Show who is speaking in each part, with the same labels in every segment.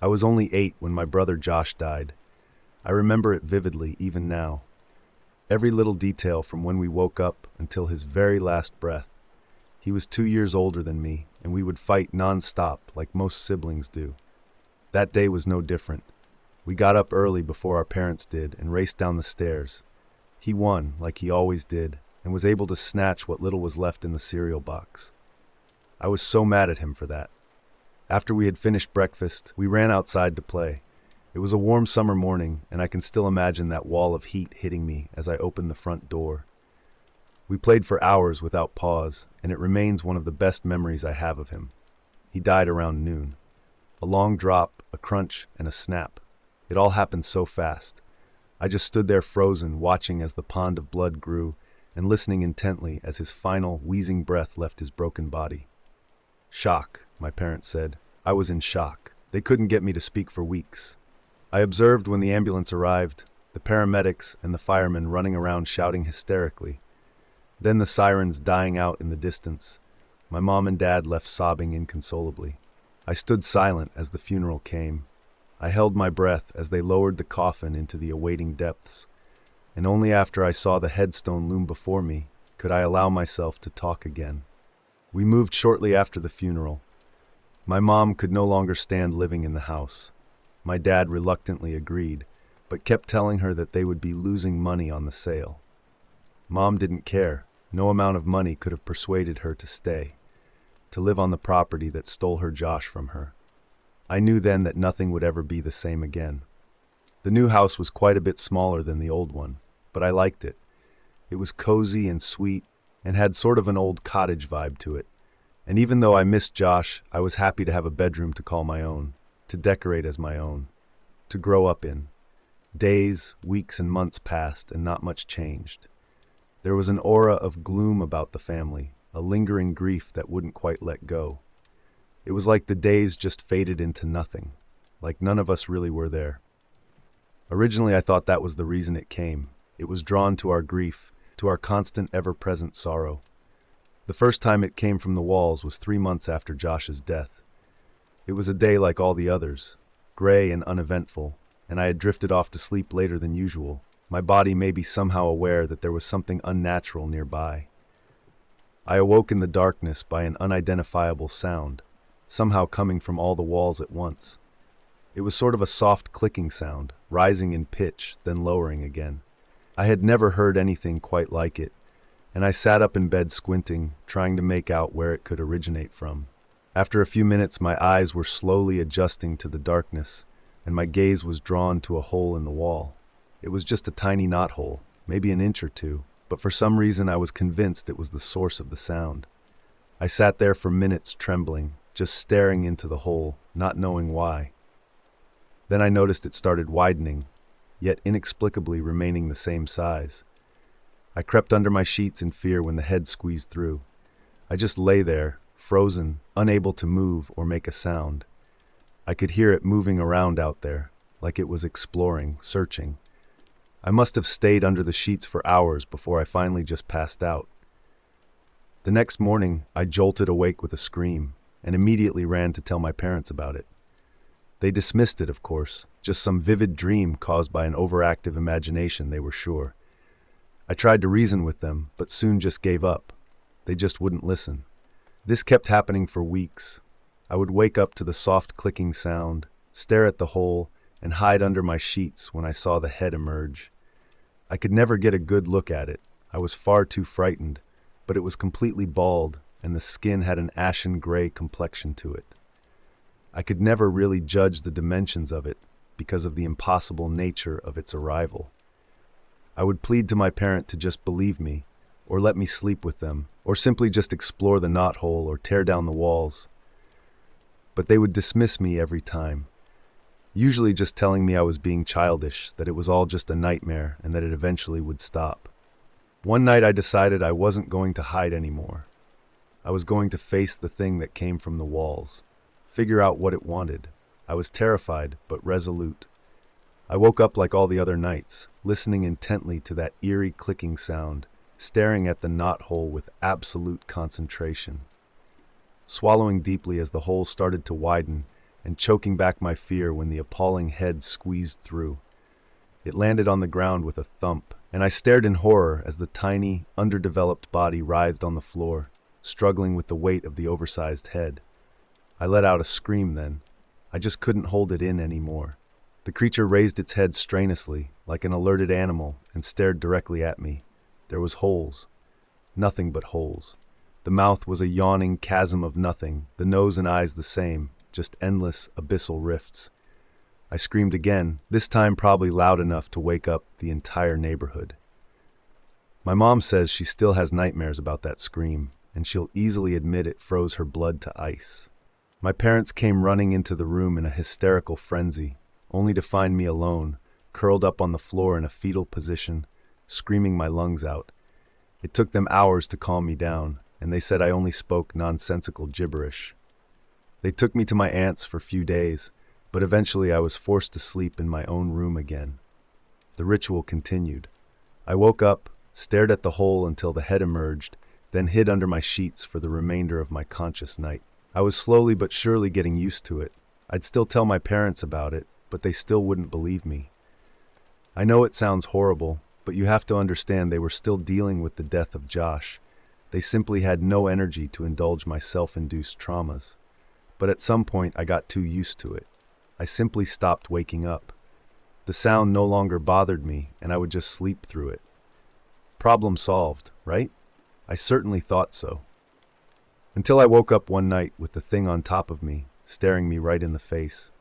Speaker 1: I was only 8 when my brother Josh died. I remember it vividly, even now. Every little detail from when we woke up until his very last breath. He was 2 years older than me, and we would fight non-stop like most siblings do. That day was no different. We got up early before our parents did and raced down the stairs. He won, like he always did, and was able to snatch what little was left in the cereal box. I was so mad at him for that. After we had finished breakfast, we ran outside to play. It was a warm summer morning, and I can still imagine that wall of heat hitting me as I opened the front door. We played for hours without pause, and it remains one of the best memories I have of him. He died around noon. A long drop, a crunch, and a snap. It all happened so fast. I just stood there frozen, watching as the pond of blood grew, and listening intently as his final, wheezing breath left his broken body. Shock, my parents said. I was in shock. They couldn't get me to speak for weeks. I observed when the ambulance arrived, the paramedics and the firemen running around shouting hysterically. Then the sirens dying out in the distance. My mom and dad left sobbing inconsolably. I stood silent as the funeral came. I held my breath as they lowered the coffin into the awaiting depths, and only after I saw the headstone loom before me could I allow myself to talk again. We moved shortly after the funeral. My mom could no longer stand living in the house. My dad reluctantly agreed, but kept telling her that they would be losing money on the sale. Mom didn't care. No amount of money could have persuaded her to stay, to live on the property that stole her Josh from her. I knew then that nothing would ever be the same again. The new house was quite a bit smaller than the old one, but I liked it. It was cozy and sweet, and had sort of an old cottage vibe to it. And even though I missed Josh, I was happy to have a bedroom to call my own, to decorate as my own, to grow up in. Days, weeks, and months passed, and not much changed. There was an aura of gloom about the family, a lingering grief that wouldn't quite let go. It was like the days just faded into nothing, like none of us really were there. Originally, I thought that was the reason it came. It was drawn to our grief, to our constant, ever-present sorrow. The first time it came from the walls was 3 months after Josh's death. It was a day like all the others, gray and uneventful, and I had drifted off to sleep later than usual, my body maybe somehow aware that there was something unnatural nearby. I awoke in the darkness by an unidentifiable sound, somehow coming from all the walls at once. It was sort of a soft clicking sound, rising in pitch, then lowering again. I had never heard anything quite like it, and I sat up in bed squinting, trying to make out where it could originate from. After a few minutes, my eyes were slowly adjusting to the darkness, and my gaze was drawn to a hole in the wall. It was just a tiny knothole, maybe an inch or two, but for some reason I was convinced it was the source of the sound. I sat there for minutes trembling, just staring into the hole, not knowing why. Then I noticed it started widening, yet inexplicably remaining the same size. I crept under my sheets in fear when the head squeezed through. I just lay there, frozen, unable to move or make a sound. I could hear it moving around out there, like it was exploring, searching. I must have stayed under the sheets for hours before I finally just passed out. The next morning, I jolted awake with a scream, and immediately ran to tell my parents about it. They dismissed it, of course, just some vivid dream caused by an overactive imagination, they were sure. I tried to reason with them, but soon just gave up. They just wouldn't listen. This kept happening for weeks. I would wake up to the soft clicking sound, stare at the hole, and hide under my sheets when I saw the head emerge. I could never get a good look at it. I was far too frightened, but it was completely bald, and the skin had an ashen gray complexion to it. I could never really judge the dimensions of it because of the impossible nature of its arrival. I would plead to my parent to just believe me, or let me sleep with them, or simply just explore the knothole or tear down the walls. But they would dismiss me every time, usually just telling me I was being childish, that it was all just a nightmare, and that it eventually would stop. One night I decided I wasn't going to hide anymore. I was going to face the thing that came from the walls, figure out what it wanted. I was terrified, but resolute. I woke up like all the other nights, listening intently to that eerie clicking sound, staring at the knothole with absolute concentration. Swallowing deeply as the hole started to widen, and choking back my fear when the appalling head squeezed through. It landed on the ground with a thump, and I stared in horror as the tiny, underdeveloped body writhed on the floor, struggling with the weight of the oversized head. I let out a scream then. I just couldn't hold it in anymore. The creature raised its head strainously, like an alerted animal, and stared directly at me. There was holes. Nothing but holes. The mouth was a yawning chasm of nothing, the nose and eyes the same, just endless, abyssal rifts. I screamed again, this time probably loud enough to wake up the entire neighborhood. My mom says she still has nightmares about that scream, and she'll easily admit it froze her blood to ice. My parents came running into the room in a hysterical frenzy, only to find me alone, curled up on the floor in a fetal position, screaming my lungs out. It took them hours to calm me down, and they said I only spoke nonsensical gibberish. They took me to my aunt's for a few days, but eventually I was forced to sleep in my own room again. The ritual continued. I woke up, stared at the hole until the head emerged, then hid under my sheets for the remainder of my conscious night. I was slowly but surely getting used to it. I'd still tell my parents about it, but they still wouldn't believe me. I know it sounds horrible, but you have to understand they were still dealing with the death of Josh. They simply had no energy to indulge my self-induced traumas. But at some point I got too used to it. I simply stopped waking up. The sound no longer bothered me, and I would just sleep through it. Problem solved, right? I certainly thought so. Until I woke up one night with the thing on top of me, staring me right in the face.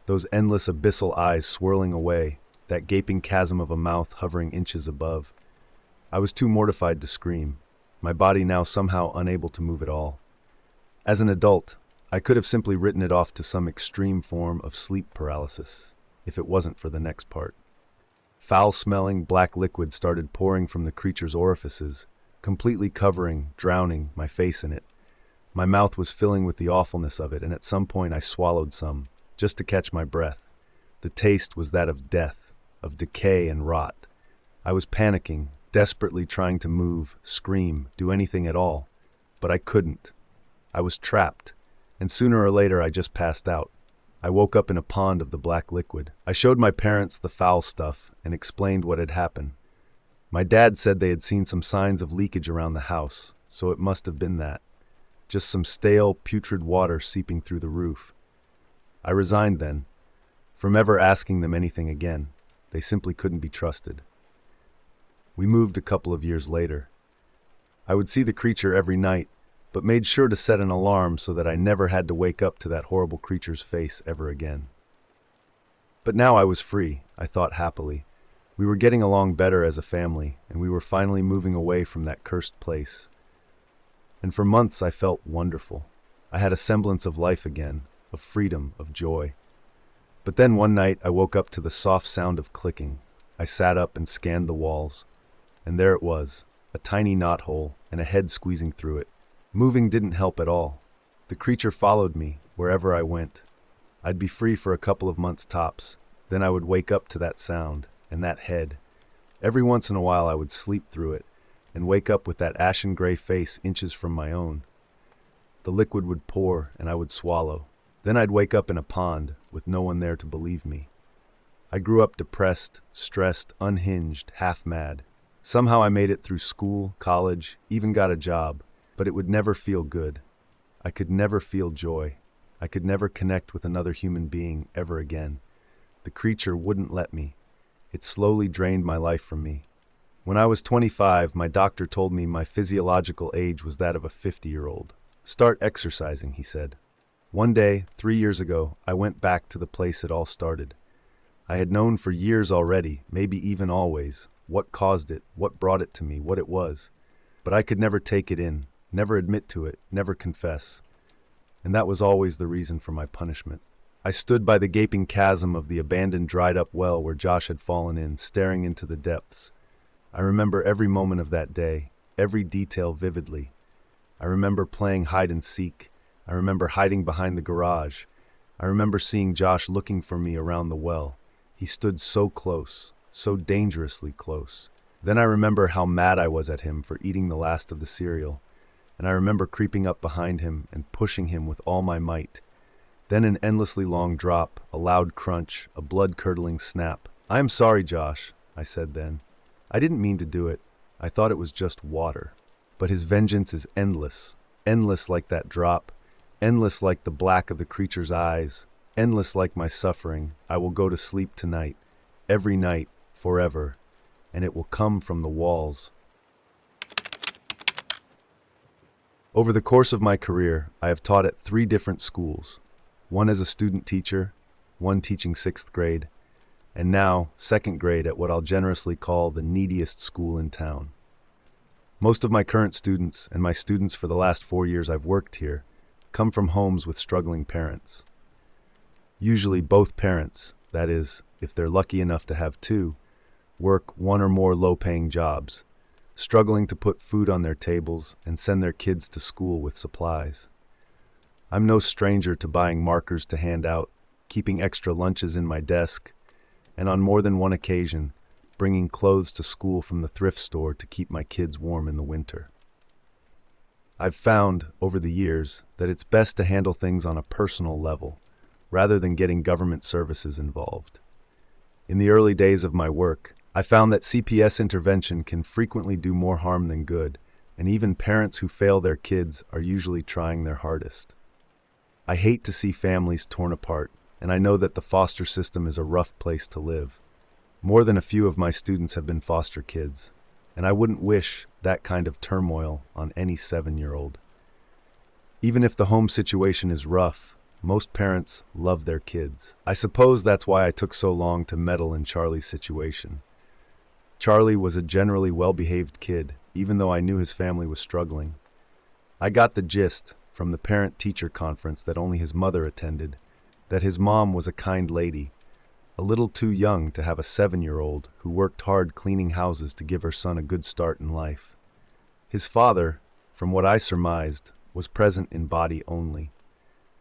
Speaker 1: Those endless abyssal eyes swirling away, that gaping chasm of a mouth hovering inches above. I was too mortified to scream, my body now somehow unable to move at all. As an adult, I could have simply written it off to some extreme form of sleep paralysis, if it wasn't for the next part. Foul-smelling black liquid started pouring from the creature's orifices, completely covering, drowning my face in it. My mouth was filling with the awfulness of it, and at some point I swallowed some, just to catch my breath. The taste was that of death, of decay and rot. I was panicking, desperately trying to move, scream, do anything at all. But I couldn't. I was trapped. And sooner or later I just passed out. I woke up in a pond of the black liquid. I showed my parents the foul stuff and explained what had happened. My dad said they had seen some signs of leakage around the house, so it must have been that. Just some stale, putrid water seeping through the roof. I resigned then, from ever asking them anything again. They simply couldn't be trusted. We moved a couple of years later. I would see the creature every night, but made sure to set an alarm so that I never had to wake up to that horrible creature's face ever again. But now I was free, I thought happily. We were getting along better as a family, and we were finally moving away from that cursed place. And for months I felt wonderful. I had a semblance of life again, of freedom, of joy. But then one night I woke up to the soft sound of clicking. I sat up and scanned the walls, and there it was, a tiny knothole and a head squeezing through it. Moving didn't help at all. The creature followed me wherever I went. I'd be free for a couple of months tops. Then I would wake up to that sound and that head. Every once in a while I would sleep through it and wake up with that ashen gray face inches from my own. The liquid would pour and I would swallow. Then I'd wake up in a pond with no one there to believe me. I grew up depressed, stressed, unhinged, half mad. Somehow I made it through school, college, even got a job. But it would never feel good. I could never feel joy. I could never connect with another human being ever again. The creature wouldn't let me. It slowly drained my life from me. When I was 25, my doctor told me my physiological age was that of a 50-year-old. Start exercising, he said. One day, 3 years ago, I went back to the place it all started. I had known for years already, maybe even always, what caused it, what brought it to me, what it was. But I could never take it in. Never admit to it, never confess. And that was always the reason for my punishment. I stood by the gaping chasm of the abandoned dried-up well where Josh had fallen in, staring into the depths. I remember every moment of that day, every detail vividly. I remember playing hide-and-seek. I remember hiding behind the garage. I remember seeing Josh looking for me around the well. He stood so close, so dangerously close. Then I remember how mad I was at him for eating the last of the cereal. And I remember creeping up behind him and pushing him with all my might. Then an endlessly long drop, a loud crunch, a blood-curdling snap. "I am sorry, Josh," I said then. "I didn't mean to do it. I thought it was just water." But his vengeance is endless, endless like that drop, endless like the black of the creature's eyes, endless like my suffering. I will go to sleep tonight, every night, forever, and it will come from the walls. Over the course of my career, I have taught at 3 different schools, one as a student teacher, one teaching 6th grade, and now 2nd grade at what I'll generously call the neediest school in town. Most of my current students, and my students for the last 4 years I've worked here, come from homes with struggling parents. Usually both parents, that is, if they're lucky enough to have 2, work 1 or more low-paying jobs, struggling to put food on their tables and send their kids to school with supplies. I'm no stranger to buying markers to hand out, keeping extra lunches in my desk, and on more than one occasion, bringing clothes to school from the thrift store to keep my kids warm in the winter. I've found, over the years, that it's best to handle things on a personal level, rather than getting government services involved. In the early days of my work, I found that CPS intervention can frequently do more harm than good, and even parents who fail their kids are usually trying their hardest. I hate to see families torn apart, and I know that the foster system is a rough place to live. More than a few of my students have been foster kids, and I wouldn't wish that kind of turmoil on any 7-year-old. Even if the home situation is rough, most parents love their kids. I suppose that's why I took so long to meddle in Charlie's situation. Charlie was a generally well-behaved kid, even though I knew his family was struggling. I got the gist, from the parent-teacher conference that only his mother attended, that his mom was a kind lady, a little too young to have a 7-year-old who worked hard cleaning houses to give her son a good start in life. His father, from what I surmised, was present in body only.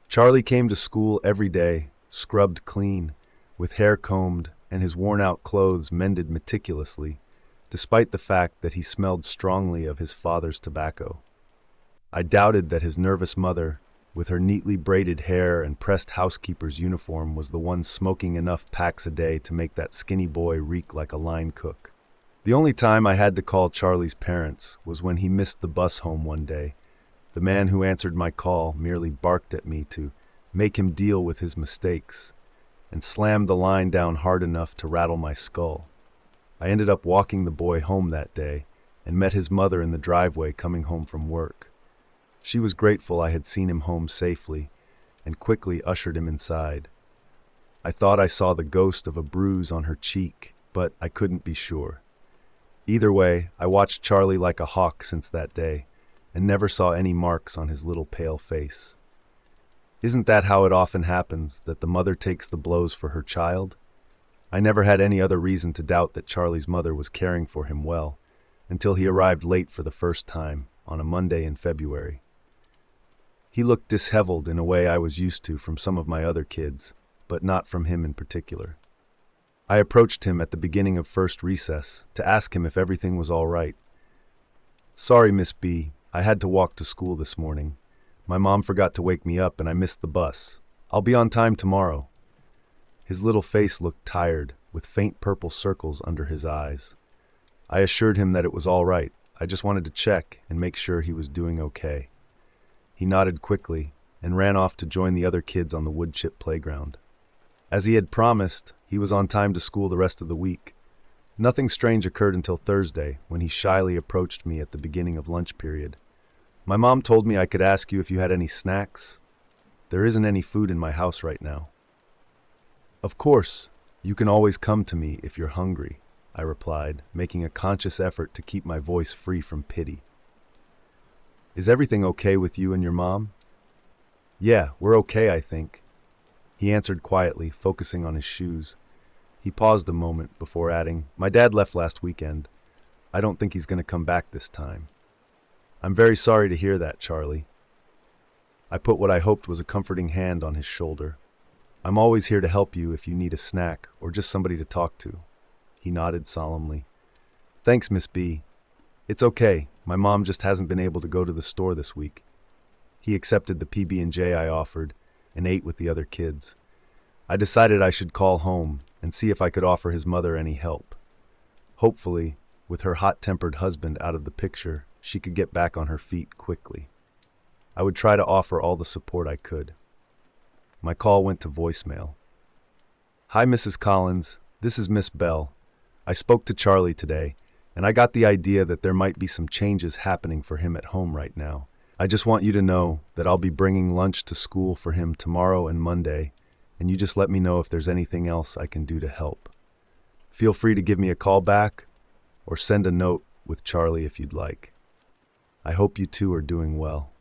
Speaker 1: Charlie came to school every day, scrubbed clean, with hair combed and his worn-out clothes mended meticulously, despite the fact that he smelled strongly of his father's tobacco. I doubted that his nervous mother, with her neatly braided hair and pressed housekeeper's uniform, was the one smoking enough packs a day to make that skinny boy reek like a line cook. The only time I had to call Charlie's parents was when he missed the bus home one day. The man who answered my call merely barked at me to make him deal with his mistakes, and slammed the line down hard enough to rattle my skull. I ended up walking the boy home that day and met his mother in the driveway coming home from work. She was grateful I had seen him home safely and quickly ushered him inside. I thought I saw the ghost of a bruise on her cheek, but I couldn't be sure. Either way, I watched Charlie like a hawk since that day and never saw any marks on his little pale face. Isn't that how it often happens, that the mother takes the blows for her child? I never had any other reason to doubt that Charlie's mother was caring for him well, until he arrived late for the first time, on a Monday in February. He looked disheveled in a way I was used to from some of my other kids, but not from him in particular. I approached him at the beginning of first recess to ask him if everything was all right. "Sorry, Miss B, I had to walk to school this morning. My mom forgot to wake me up and I missed the bus. I'll be on time tomorrow." His little face looked tired, with faint purple circles under his eyes. I assured him that it was all right. I just wanted to check and make sure he was doing okay. He nodded quickly and ran off to join the other kids on the wood chip playground. As he had promised, he was on time to school the rest of the week. Nothing strange occurred until Thursday, when he shyly approached me at the beginning of lunch period. "My mom told me I could ask you if you had any snacks. There isn't any food in my house right now." "Of course, you can always come to me if you're hungry," I replied, making a conscious effort to keep my voice free from pity. "Is everything okay with you and your mom?" "Yeah, we're okay, I think," he answered quietly, focusing on his shoes. He paused a moment before adding, "My dad left last weekend. I don't think he's going to come back this time." "I'm very sorry to hear that, Charlie." I put what I hoped was a comforting hand on his shoulder. "I'm always here to help you if you need a snack or just somebody to talk to." He nodded solemnly. "Thanks, Miss B. It's okay. My mom just hasn't been able to go to the store this week." He accepted the PB&J I offered and ate with the other kids. I decided I should call home and see if I could offer his mother any help. Hopefully, with her hot-tempered husband out of the picture, she could get back on her feet quickly. I would try to offer all the support I could. My call went to voicemail. "Hi, Mrs. Collins. This is Miss Bell. I spoke to Charlie today, and I got the idea that there might be some changes happening for him at home right now. I just want you to know that I'll be bringing lunch to school for him tomorrow and Monday, and you just let me know if there's anything else I can do to help. Feel free to give me a call back or send a note with Charlie if you'd like. I hope you two are doing well."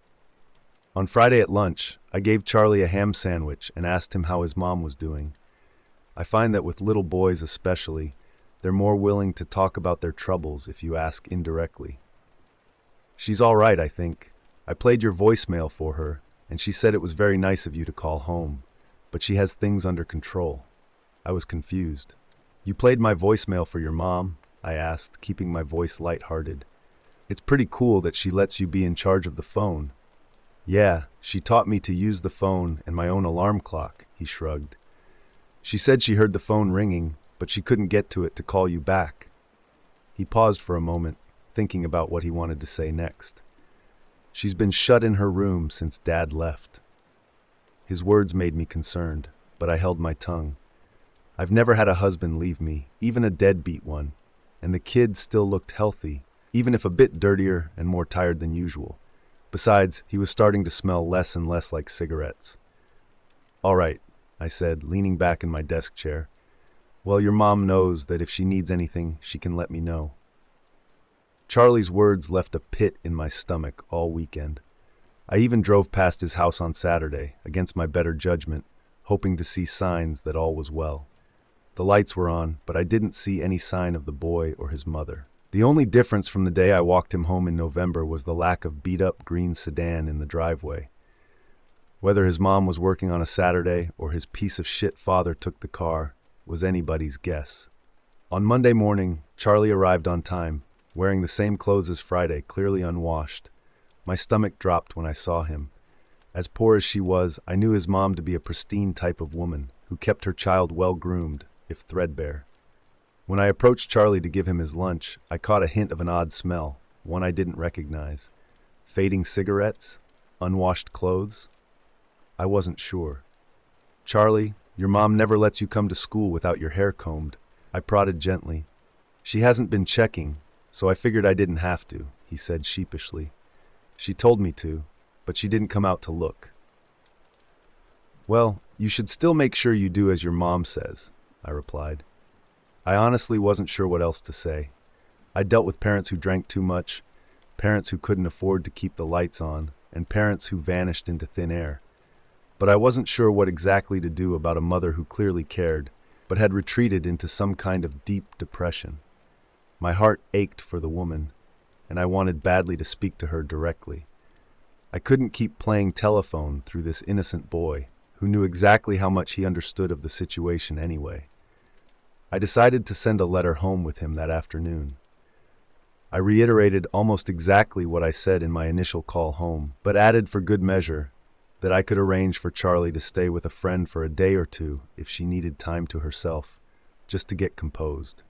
Speaker 1: On Friday at lunch, I gave Charlie a ham sandwich and asked him how his mom was doing. I find that with little boys especially, they're more willing to talk about their troubles if you ask indirectly. "She's all right, I think. I played your voicemail for her, and she said it was very nice of you to call home, but she has things under control." I was confused. "You played my voicemail for your mom?" I asked, keeping my voice lighthearted. "It's pretty cool that she lets you be in charge of the phone." "Yeah, she taught me to use the phone and my own alarm clock," he shrugged. "She said she heard the phone ringing, but she couldn't get to it to call you back." He paused for a moment, thinking about what he wanted to say next. "She's been shut in her room since Dad left." His words made me concerned, but I held my tongue. I've never had a husband leave me, even a deadbeat one, and the kid still looked healthy, even if a bit dirtier and more tired than usual. Besides, he was starting to smell less and less like cigarettes. "All right," I said, leaning back in my desk chair. "Well, your mom knows that if she needs anything, she can let me know." Charlie's words left a pit in my stomach all weekend. I even drove past his house on Saturday, against my better judgment, hoping to see signs that all was well. The lights were on, but I didn't see any sign of the boy or his mother. The only difference from the day I walked him home in November was the lack of beat-up green sedan in the driveway. Whether his mom was working on a Saturday or his piece of shit father took the car was anybody's guess. On Monday morning, Charlie arrived on time, wearing the same clothes as Friday, clearly unwashed. My stomach dropped when I saw him. As poor as she was, I knew his mom to be a pristine type of woman who kept her child well-groomed, if threadbare. When I approached Charlie to give him his lunch, I caught a hint of an odd smell, one I didn't recognize. Fading cigarettes? Unwashed clothes? I wasn't sure. "Charlie, your mom never lets you come to school without your hair combed." I prodded gently. "She hasn't been checking, so I figured I didn't have to," he said sheepishly. "She told me to, but she didn't come out to look." "Well, you should still make sure you do as your mom says," I replied. I honestly wasn't sure what else to say. I dealt with parents who drank too much, parents who couldn't afford to keep the lights on, and parents who vanished into thin air. But I wasn't sure what exactly to do about a mother who clearly cared, but had retreated into some kind of deep depression. My heart ached for the woman, and I wanted badly to speak to her directly. I couldn't keep playing telephone through this innocent boy, who knew exactly how much he understood of the situation anyway. I decided to send a letter home with him that afternoon. I reiterated almost exactly what I said in my initial call home, but added for good measure that I could arrange for Charlie to stay with a friend for a day or two if she needed time to herself, just to get composed.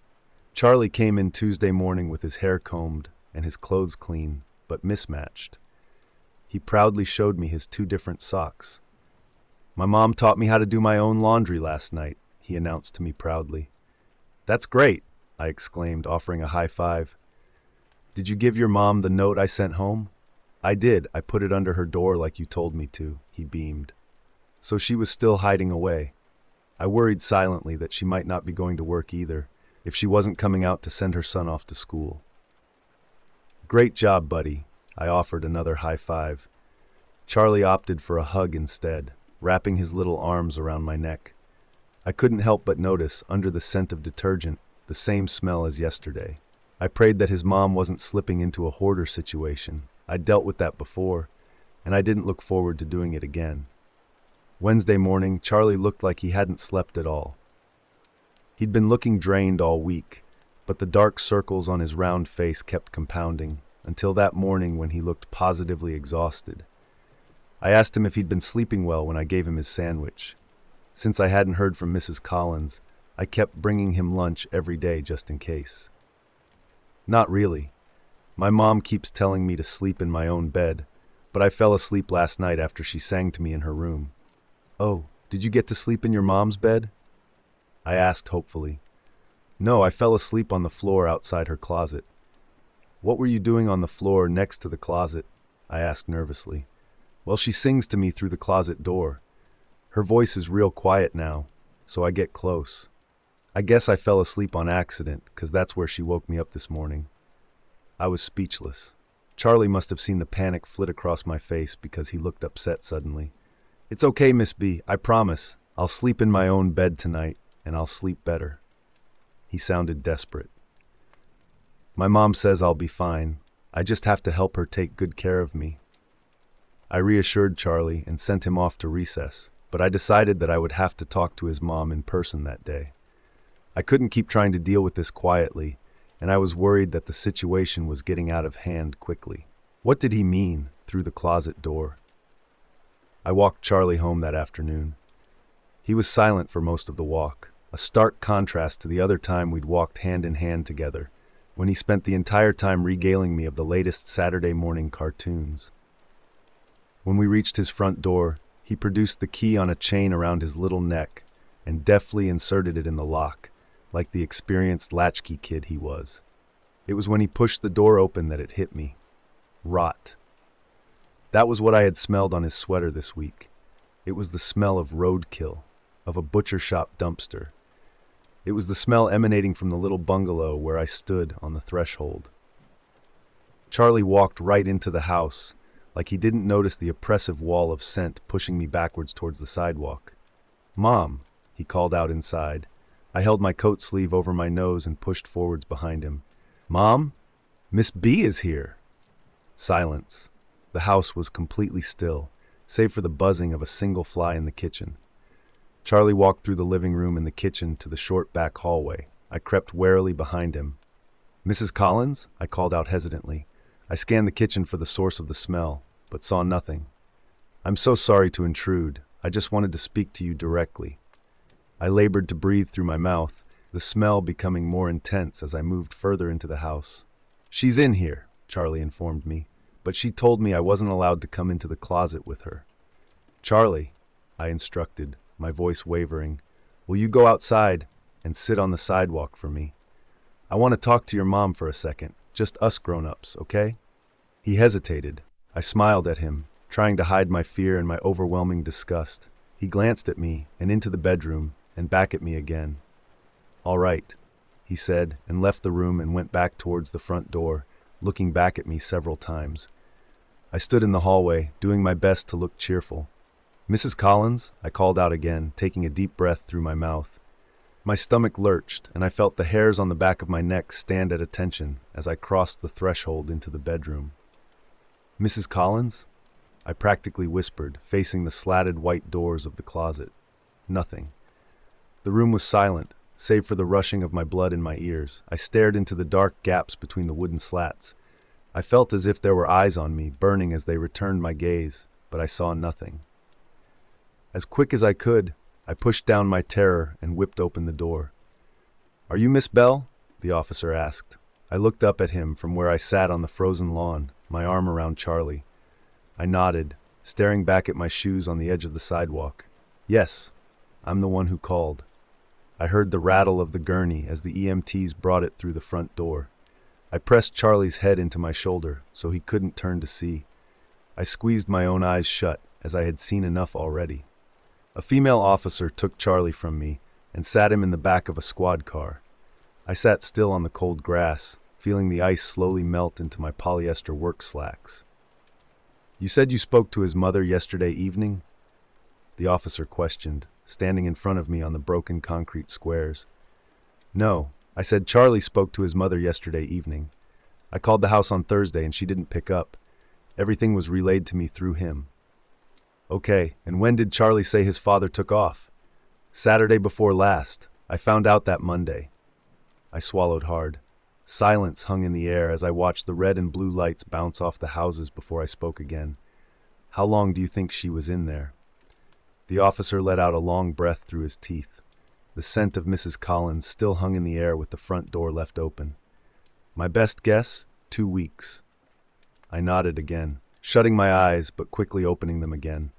Speaker 1: Charlie came in Tuesday morning with his hair combed and his clothes clean, but mismatched. He proudly showed me his 2 different socks. "My mom taught me how to do my own laundry last night," he announced to me proudly. "That's great," I exclaimed, offering a high five. "Did you give your mom the note I sent home?" "I did. I put it under her door like you told me to," he beamed. So she was still hiding away. I worried silently that she might not be going to work either, if she wasn't coming out to send her son off to school. "Great job, buddy," I offered another high five. Charlie opted for a hug instead, wrapping his little arms around my neck. I couldn't help but notice, under the scent of detergent, the same smell as yesterday. I prayed that his mom wasn't slipping into a hoarder situation. I'd dealt with that before, and I didn't look forward to doing it again. Wednesday morning, Charlie looked like he hadn't slept at all. He'd been looking drained all week, but the dark circles on his round face kept compounding, until that morning when he looked positively exhausted. I asked him if he'd been sleeping well when I gave him his sandwich. Since I hadn't heard from Mrs. Collins, I kept bringing him lunch every day just in case. Not really. My mom keeps telling me to sleep in my own bed, but I fell asleep last night after she sang to me in her room. Oh, did you get to sleep in your mom's bed? I asked hopefully. No, I fell asleep on the floor outside her closet. What were you doing on the floor next to the closet? I asked nervously. Well, she sings to me through the closet door. Her voice is real quiet now, so I get close. I guess I fell asleep on accident, 'cause that's where she woke me up this morning. I was speechless. Charlie must have seen the panic flit across my face because he looked upset suddenly. It's okay, Miss B, I promise. I'll sleep in my own bed tonight, and I'll sleep better. He sounded desperate. My mom says I'll be fine. I just have to help her take good care of me. I reassured Charlie and sent him off to recess, but I decided that I would have to talk to his mom in person that day. I couldn't keep trying to deal with this quietly, and I was worried that the situation was getting out of hand quickly. What did he mean through the closet door? I walked Charlie home that afternoon. He was silent for most of the walk, a stark contrast to the other time we'd walked hand in hand together, when he spent the entire time regaling me of the latest Saturday morning cartoons. When we reached his front door, he produced the key on a chain around his little neck and deftly inserted it in the lock, like the experienced latchkey kid he was. It was when he pushed the door open that it hit me. Rot. That was what I had smelled on his sweater this week. It was the smell of roadkill, of a butcher shop dumpster. It was the smell emanating from the little bungalow where I stood on the threshold. Charlie walked right into the house, like he didn't notice the oppressive wall of scent pushing me backwards towards the sidewalk. Mom, he called out inside. I held my coat sleeve over my nose and pushed forwards behind him. Mom? Miss B is here. Silence. The house was completely still, save for the buzzing of a single fly in the kitchen. Charlie walked through the living room and the kitchen to the short back hallway. I crept warily behind him. Mrs. Collins? I called out hesitantly. I scanned the kitchen for the source of the smell, but saw nothing. I'm so sorry to intrude. I just wanted to speak to you directly. I labored to breathe through my mouth, the smell becoming more intense as I moved further into the house. She's in here, Charlie informed me, but she told me I wasn't allowed to come into the closet with her. Charlie, I instructed, my voice wavering, will you go outside and sit on the sidewalk for me? I want to talk to your mom for a second, just us grown-ups, okay? He hesitated. I smiled at him, trying to hide my fear and my overwhelming disgust. He glanced at me and into the bedroom and back at me again. All right, he said, and left the room and went back towards the front door, looking back at me several times. I stood in the hallway, doing my best to look cheerful. Mrs. Collins, I called out again, taking a deep breath through my mouth. My stomach lurched, and I felt the hairs on the back of my neck stand at attention as I crossed the threshold into the bedroom. Mrs. Collins? I practically whispered, facing the slatted white doors of the closet. Nothing. The room was silent, save for the rushing of my blood in my ears. I stared into the dark gaps between the wooden slats. I felt as if there were eyes on me, burning as they returned my gaze, but I saw nothing. As quick as I could, I pushed down my terror and whipped open the door. Are you Miss Bell? The officer asked. I looked up at him from where I sat on the frozen lawn, my arm around Charlie. I nodded, staring back at my shoes on the edge of the sidewalk. Yes, I'm the one who called. I heard the rattle of the gurney as the EMTs brought it through the front door. I pressed Charlie's head into my shoulder so he couldn't turn to see. I squeezed my own eyes shut, as I had seen enough already. A female officer took Charlie from me and sat him in the back of a squad car. I sat still on the cold grass, feeling the ice slowly melt into my polyester work slacks. You said you spoke to his mother yesterday evening? The officer questioned, standing in front of me on the broken concrete squares. No, I said Charlie spoke to his mother yesterday evening. I called the house on Thursday and she didn't pick up. Everything was relayed to me through him. Okay, and when did Charlie say his father took off? Saturday before last. I found out that Monday. I swallowed hard. Silence hung in the air as I watched the red and blue lights bounce off the houses before I spoke again. How long do you think she was in there?" The officer let out a long breath through his teeth. The scent of Mrs. Collins still hung in the air with the front door left open. "My best guess, 2 weeks." I nodded again, shutting my eyes but quickly opening them again.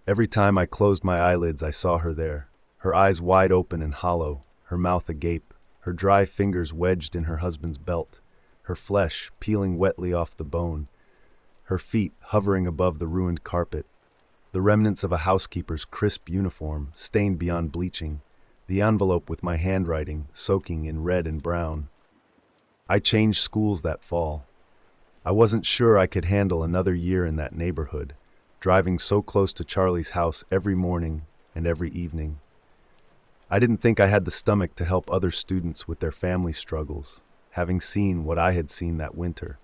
Speaker 1: Every time I closed my eyelids, I saw her there, her eyes wide open and hollow, her mouth agape, her dry fingers wedged in her husband's belt, her flesh peeling wetly off the bone, her feet hovering above the ruined carpet, the remnants of a housekeeper's crisp uniform, stained beyond bleaching, the envelope with my handwriting soaking in red and brown. I changed schools that fall. I wasn't sure I could handle another year in that neighborhood, driving so close to Charlie's house every morning and every evening. I didn't think I had the stomach to help other students with their family struggles, having seen what I had seen that winter.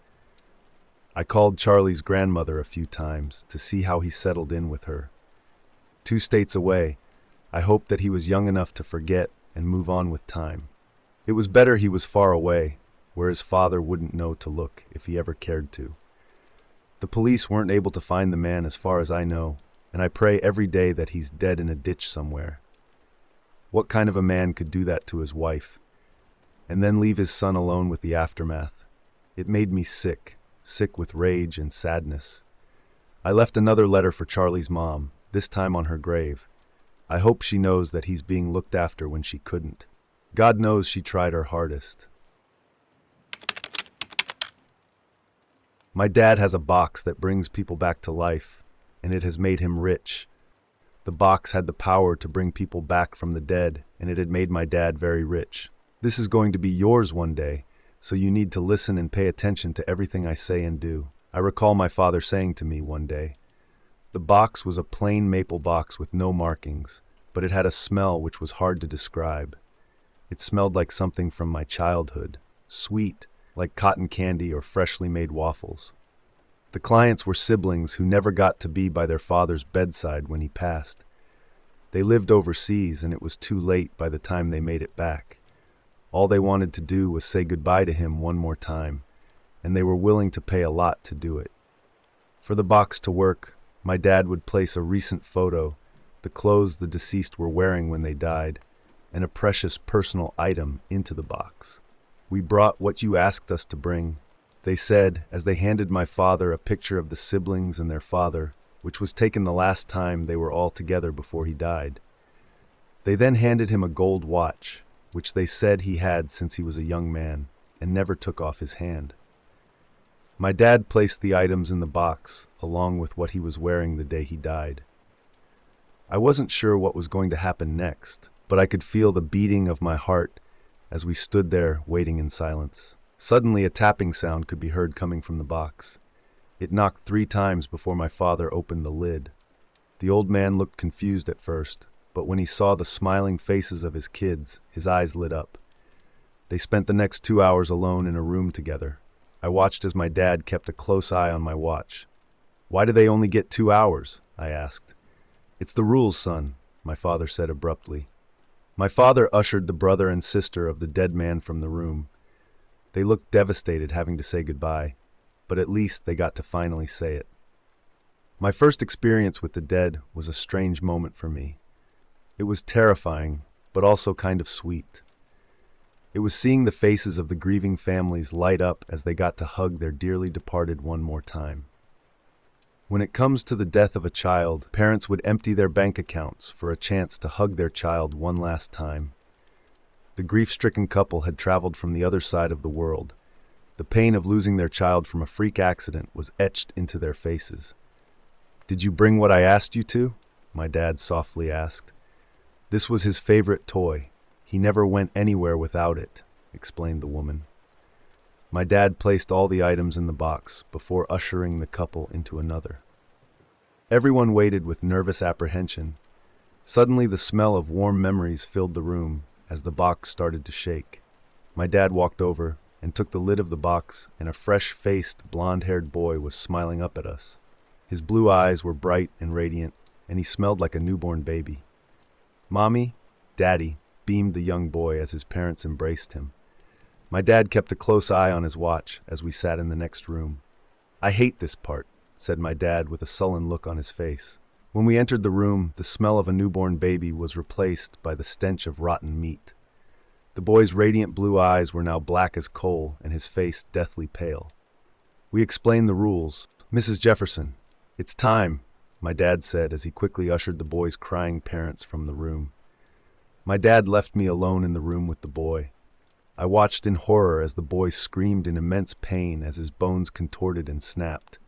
Speaker 1: I called Charlie's grandmother a few times to see how he settled in with her. 2 states away, I hoped that he was young enough to forget and move on with time. It was better he was far away, where his father wouldn't know to look if he ever cared to. The police weren't able to find the man as far as I know, and I pray every day that he's dead in a ditch somewhere. What kind of a man could do that to his wife, and then leave his son alone with the aftermath? It made me sick with rage and sadness. I left another letter for Charlie's mom, this time on her grave. I hope she knows that he's being looked after when she couldn't. God knows she tried her hardest. My dad has a box that brings people back to life, and it has made him rich. The box had the power to bring people back from the dead, and it had made my dad very rich. This is going to be yours one day, so you need to listen and pay attention to everything I say and do. I recall my father saying to me one day. The box was a plain maple box with no markings, but it had a smell which was hard to describe. It smelled like something from my childhood, sweet, like cotton candy or freshly made waffles. The clients were siblings who never got to be by their father's bedside when he passed. They lived overseas, and it was too late by the time they made it back. All they wanted to do was say goodbye to him one more time, and they were willing to pay a lot to do it. For the box to work, my dad would place a recent photo, the clothes the deceased were wearing when they died, and a precious personal item into the box. "We brought what you asked us to bring," they said as they handed my father a picture of the siblings and their father, which was taken the last time they were all together before he died. They then handed him a gold watch, which they said he had since he was a young man, and never took off his hand. My dad placed the items in the box, along with what he was wearing the day he died. I wasn't sure what was going to happen next, but I could feel the beating of my heart as we stood there waiting in silence. Suddenly a tapping sound could be heard coming from the box. It knocked 3 times before my father opened the lid. The old man looked confused at first, but when he saw the smiling faces of his kids, his eyes lit up. They spent the next 2 hours alone in a room together. I watched as my dad kept a close eye on my watch. "Why do they only get 2 hours?" I asked. "It's the rules, son," my father said abruptly. My father ushered the brother and sister of the dead man from the room. They looked devastated having to say goodbye, but at least they got to finally say it. My first experience with the dead was a strange moment for me. It was terrifying, but also kind of sweet. It was seeing the faces of the grieving families light up as they got to hug their dearly departed one more time. When it comes to the death of a child, parents would empty their bank accounts for a chance to hug their child one last time. The grief-stricken couple had traveled from the other side of the world. The pain of losing their child from a freak accident was etched into their faces. "Did you bring what I asked you to?" my dad softly asked. "This was his favorite toy. He never went anywhere without it," explained the woman. My dad placed all the items in the box before ushering the couple into another. Everyone waited with nervous apprehension. Suddenly the smell of warm memories filled the room as the box started to shake. My dad walked over and took the lid of the box, and a fresh-faced, blonde-haired boy was smiling up at us. His blue eyes were bright and radiant, and he smelled like a newborn baby. "Mommy, Daddy," beamed the young boy as his parents embraced him. My dad kept a close eye on his watch as we sat in the next room. "I hate this part," said my dad with a sullen look on his face. When we entered the room, the smell of a newborn baby was replaced by the stench of rotten meat. The boy's radiant blue eyes were now black as coal and his face deathly pale. We explained the rules. "Mrs. Jefferson, it's time," my dad said as he quickly ushered the boy's crying parents from the room. My dad left me alone in the room with the boy. I watched in horror as the boy screamed in immense pain as his bones contorted and snapped.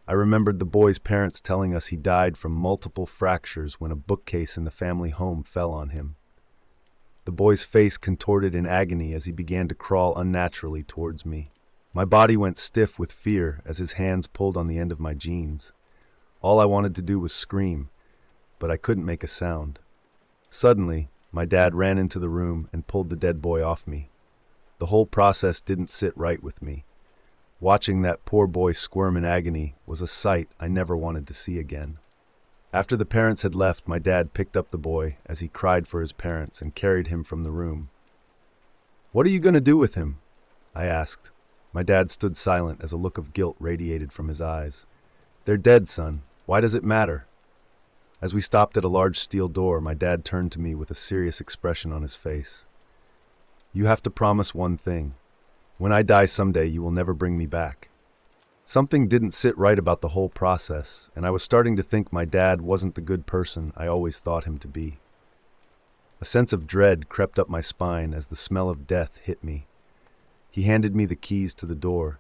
Speaker 1: I remembered the boy's parents telling us he died from multiple fractures when a bookcase in the family home fell on him. The boy's face contorted in agony as he began to crawl unnaturally towards me. My body went stiff with fear as his hands pulled on the end of my jeans. All I wanted to do was scream, but I couldn't make a sound. Suddenly, my dad ran into the room and pulled the dead boy off me. The whole process didn't sit right with me. Watching that poor boy squirm in agony was a sight I never wanted to see again. After the parents had left, my dad picked up the boy as he cried for his parents and carried him from the room. "What are you going to do with him?" I asked. My dad stood silent as a look of guilt radiated from his eyes. "They're dead, son. Why does it matter?" As we stopped at a large steel door, my dad turned to me with a serious expression on his face. "You have to promise one thing. When I die someday, you will never bring me back." Something didn't sit right about the whole process, and I was starting to think my dad wasn't the good person I always thought him to be. A sense of dread crept up my spine as the smell of death hit me. He handed me the keys to the door,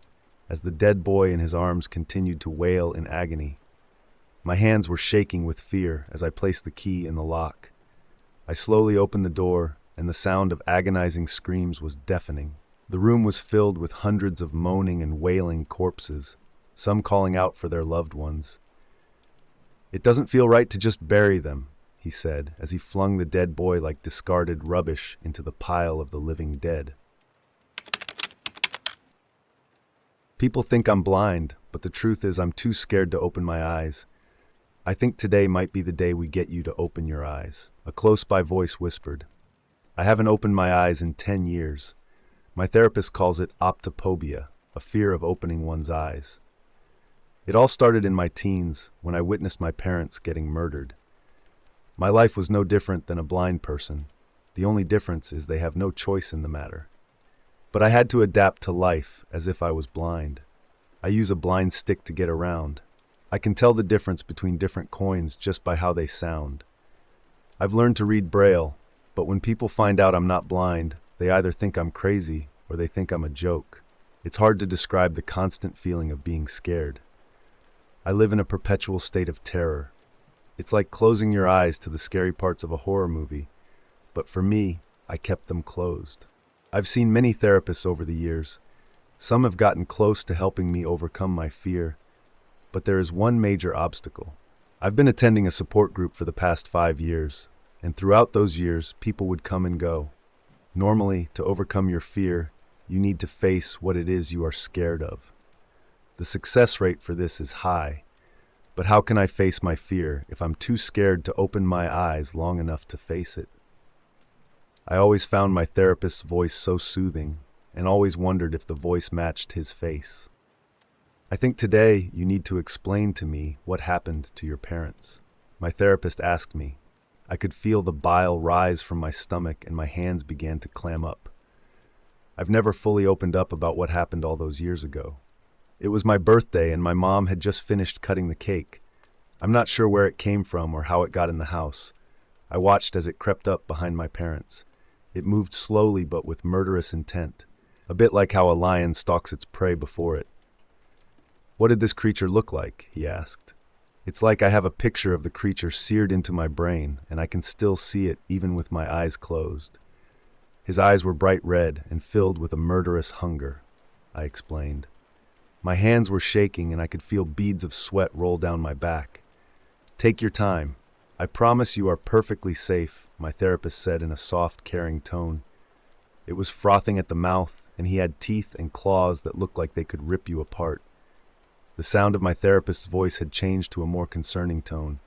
Speaker 1: as the dead boy in his arms continued to wail in agony. My hands were shaking with fear as I placed the key in the lock. I slowly opened the door, and the sound of agonizing screams was deafening. The room was filled with hundreds of moaning and wailing corpses, some calling out for their loved ones. "It doesn't feel right to just bury them," he said, as he flung the dead boy like discarded rubbish into the pile of the living dead. "People think I'm blind, but the truth is I'm too scared to open my eyes. I think today might be the day we get you to open your eyes," a close-by voice whispered. "I haven't opened my eyes in 10 years. My therapist calls it optophobia, a fear of opening one's eyes. It all started in my teens when I witnessed my parents getting murdered. My life was no different than a blind person. The only difference is they have no choice in the matter. But I had to adapt to life as if I was blind. I use a blind stick to get around. I can tell the difference between different coins just by how they sound. I've learned to read Braille, but when people find out I'm not blind, they either think I'm crazy or they think I'm a joke. It's hard to describe the constant feeling of being scared. I live in a perpetual state of terror. It's like closing your eyes to the scary parts of a horror movie, but for me, I kept them closed. I've seen many therapists over the years. Some have gotten close to helping me overcome my fear, but there is one major obstacle. I've been attending a support group for the past 5 years, and throughout those years, people would come and go. Normally, to overcome your fear, you need to face what it is you are scared of. The success rate for this is high, but how can I face my fear if I'm too scared to open my eyes long enough to face it? I always found my therapist's voice so soothing, and always wondered if the voice matched his face. "I think today you need to explain to me what happened to your parents," my therapist asked me. I could feel the bile rise from my stomach and my hands began to clam up. I've never fully opened up about what happened all those years ago. It was my birthday and my mom had just finished cutting the cake. I'm not sure where it came from or how it got in the house. I watched as it crept up behind my parents. It moved slowly but with murderous intent, a bit like how a lion stalks its prey before it. "What did this creature look like?" he asked. It's like I have a picture of the creature seared into my brain, and I can still see it even with my eyes closed. His eyes were bright red and filled with a murderous hunger, I explained. My hands were shaking and I could feel beads of sweat roll down my back. "Take your time. I promise you are perfectly safe," my therapist said in a soft, caring tone. It was frothing at the mouth, and he had teeth and claws that looked like they could rip you apart. The sound of my therapist's voice had changed to a more concerning tone.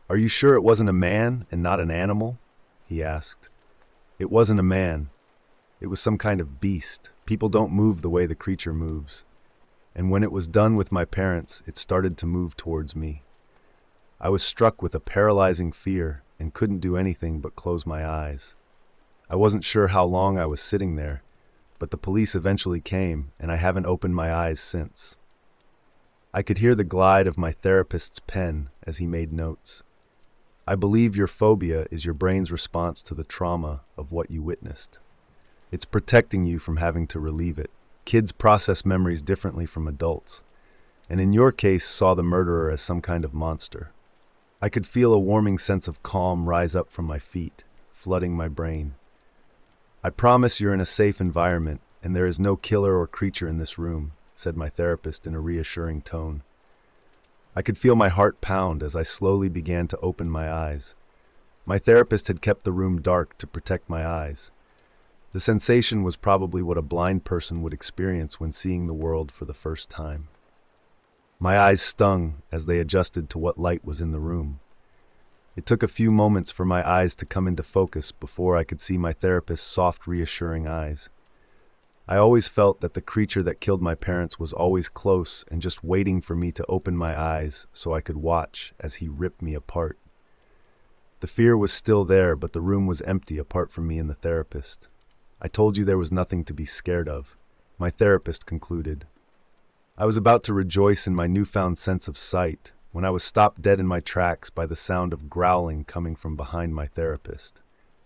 Speaker 1: "Are you sure it wasn't a man and not an animal?" he asked. "It wasn't a man. It was some kind of beast. People don't move the way the creature moves. and when it was done with my parents, it started to move towards me. I was struck with a paralyzing fear and couldn't do anything but close my eyes. I wasn't sure how long I was sitting there, but the police eventually came, and I haven't opened my eyes since. I could hear the glide of my therapist's pen as he made notes. I believe your phobia is your brain's response to the trauma of what you witnessed. It's protecting you from having to relieve it. Kids process memories differently from adults, and in your case saw the murderer as some kind of monster. I could feel a warming sense of calm rise up from my feet, flooding my brain. I promise you're in a safe environment, and there is no killer or creature in this room, said my therapist in a reassuring tone. I could feel my heart pound as I slowly began to open my eyes. My therapist had kept the room dark to protect my eyes. The sensation was probably what a blind person would experience when seeing the world for the first time. My eyes stung as they adjusted to what light was in the room. It took a few moments for my eyes to come into focus before I could see my therapist's soft, reassuring eyes. I always felt that the creature that killed my parents was always close and just waiting for me to open my eyes so I could watch as he ripped me apart. The fear was still there, but the room was empty apart from me and the therapist. I told you there was nothing to be scared of, my therapist concluded. I was about to rejoice in my newfound sense of sight when I was stopped dead in my tracks by the sound of growling coming from behind my therapist.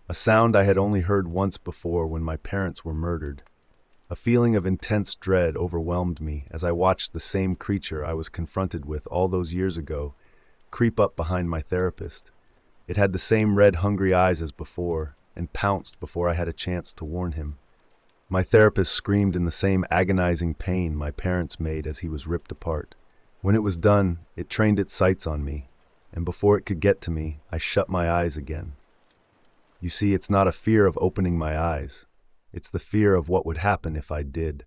Speaker 1: A sound I had only heard once before when my parents were murdered. A feeling of intense dread overwhelmed me as I watched the same creature I was confronted with all those years ago creep up behind my therapist. It had the same red, hungry eyes as before, and pounced before I had a chance to warn him. My therapist screamed in the same agonizing pain my parents made as he was ripped apart. When it was done, it trained its sights on me, and before it could get to me, I shut my eyes again. You see, it's not a fear of opening my eyes. It's the fear of what would happen if I did.